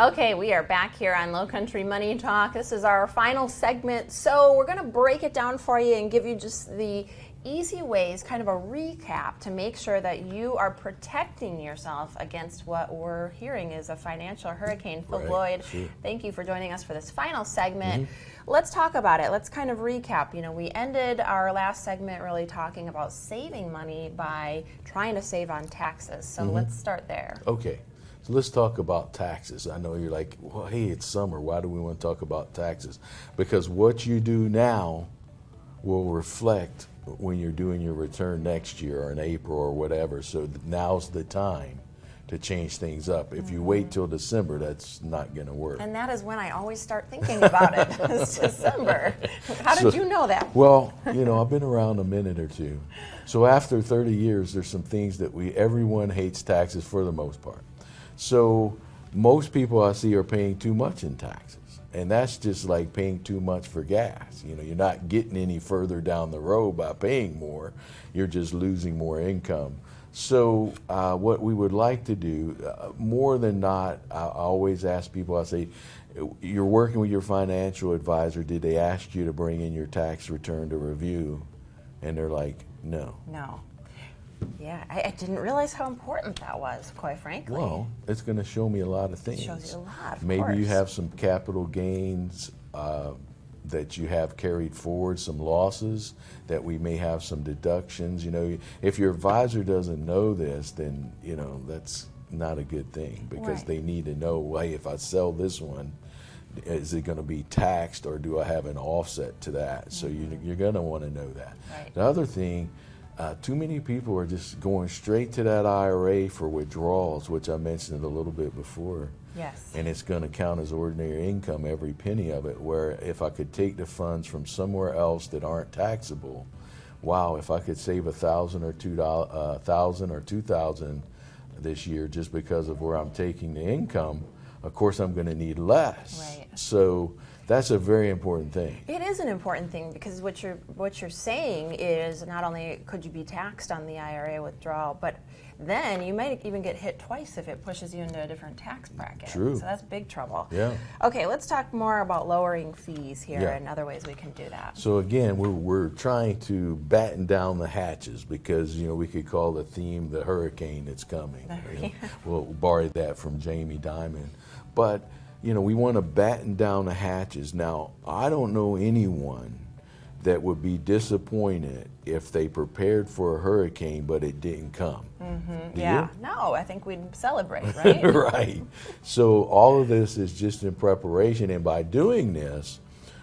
Okay, we are back here on Lowcountry Money Talk. This is our final segment, so we're going to break it down for you and give you just the easy ways, kind of a recap to make sure that you are protecting yourself against what we're hearing is a financial hurricane. Phil Bloyd, sure. Thank you for joining us for this final segment. Let's talk about it. Let's kind of recap. You know, we ended our last segment really talking about saving money by trying to save on taxes. So let's start there. Okay. So let's talk about taxes. I know you're like, well, hey, it's summer. Why do we want to talk about taxes? Because what you do now will reflect when you're doing your return next year or in April or whatever. So now's the time to change things up. If you wait till December, that's not going to work. And that is when I always start thinking about it. It's December. How did you know that? Well, you know, I've been around a minute or two. So after 30 years, there's some things that everyone hates taxes for the most part. So most people I see are paying too much in taxes. And that's just like paying too much for gas. You know, you're not getting any further down the road by paying more. You're just losing more income. So what we would like to do, more than not, I always ask people, I say, you're working with your financial advisor. Did they ask you to bring in your tax return to review? And they're like, no. No. Yeah, I didn't realize how important that was, quite frankly. Well, it's going to show me a lot of things. It shows you a lot, of Maybe course. you have some capital gains that you have carried forward, some losses that we may have some deductions. You know, if your advisor doesn't know this, then, you know, that's not a good thing because they need to know, well, hey, if I sell this one, is it going to be taxed or do I have an offset to that? So you're going to want to know that. Right. The other thing, too many people are just going straight to that IRA for withdrawals, which I mentioned a little bit before. Yes. And it's going to count as ordinary income, every penny of it, where if I could take the funds from somewhere else that aren't taxable, wow, if I could save $1,000 or $2,000 or $2,000 this year just because of where I'm taking the income, of course I'm going to need less. Right. So that's a very important thing. It is an important thing because what you're saying is not only could you be taxed on the IRA withdrawal, but then you might even get hit twice if it pushes you into a different tax bracket. True. So that's big trouble. Yeah. Okay, let's talk more about lowering fees here and other ways we can do that. So again, we're trying to batten down the hatches because, you know, we could call the theme the hurricane that's coming. You know, we'll borrow that from Jamie Dimon. But, you know, we want to batten down the hatches. Now, I don't know anyone that would be disappointed if they prepared for a hurricane but it didn't come. Do you? No, I think we'd celebrate, right? Right. So all of this is just in preparation, and by doing this,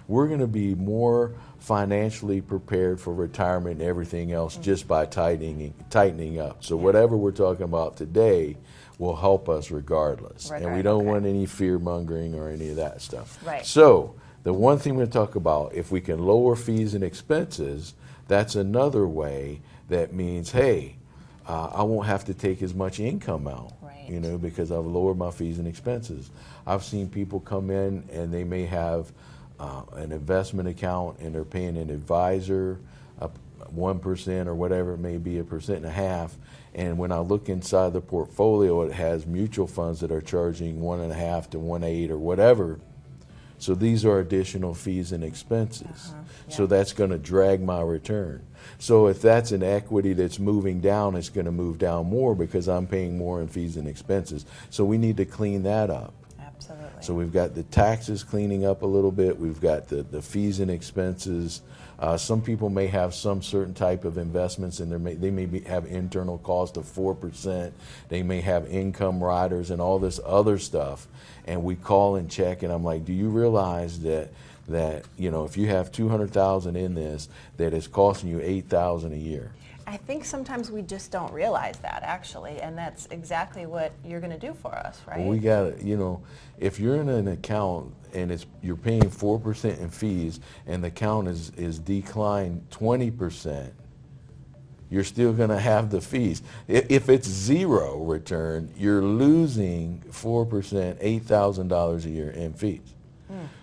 we're going to be more financially prepared for retirement and everything else just by tightening up. So whatever we're talking about today will help us regardless. And we don't want any fear mongering or any of that stuff. Right. So the one thing we're going to talk about, if we can lower fees and expenses, that's another way that means, hey, I won't have to take as much income out, you know, because I've lowered my fees and expenses. I've seen people come in and they may have an investment account and they're paying an advisor 1% or whatever it may be, 1.5%. And when I look inside the portfolio, it has mutual funds that are charging 1.5 to 1.8 or whatever. So these are additional fees and expenses. So that's going to drag my return. So if that's an equity that's moving down, it's going to move down more because I'm paying more in fees and expenses. So we need to clean that up. Absolutely. So we've got the taxes cleaning up a little bit. We've got the fees and expenses. Some people may have some certain type of investments, and they may have internal cost of 4%. They may have income riders and all this other stuff. And we call and check, and I'm like, do you realize that you know, if you have $200,000 in this, that it's costing you $8,000 a year? I think sometimes we just don't realize that, actually, and that's exactly what you're going to do for us, right? Well, we got to, you know, if you're in an account and you're paying 4% in fees and the account is declined 20%, you're still going to have the fees. If it's zero return, you're losing 4%, $8,000 a year in fees.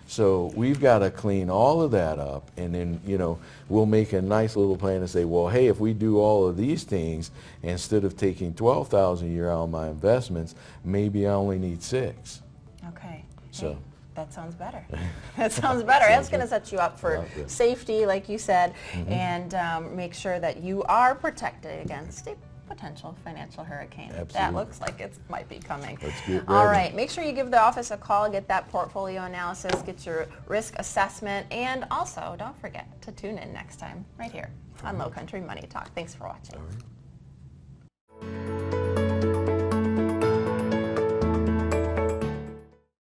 So we've got to clean all of that up, and then, you know, we'll make a nice little plan and say, well, hey, if we do all of these things, instead of taking $12,000 a year out of my investments, maybe I only need $6,000. Okay. So. Hey, that sounds better. That sounds better. That's going to set you up for Yeah. safety, like you said, and make sure that you are protected against a potential financial hurricane. Absolutely. That looks like it might be coming. Let's get All ready. right. Make sure you give the office a call, get that portfolio analysis, get your risk assessment, and also don't forget to tune in next time right here on Lowcountry Money Talk. Thanks for watching. All right.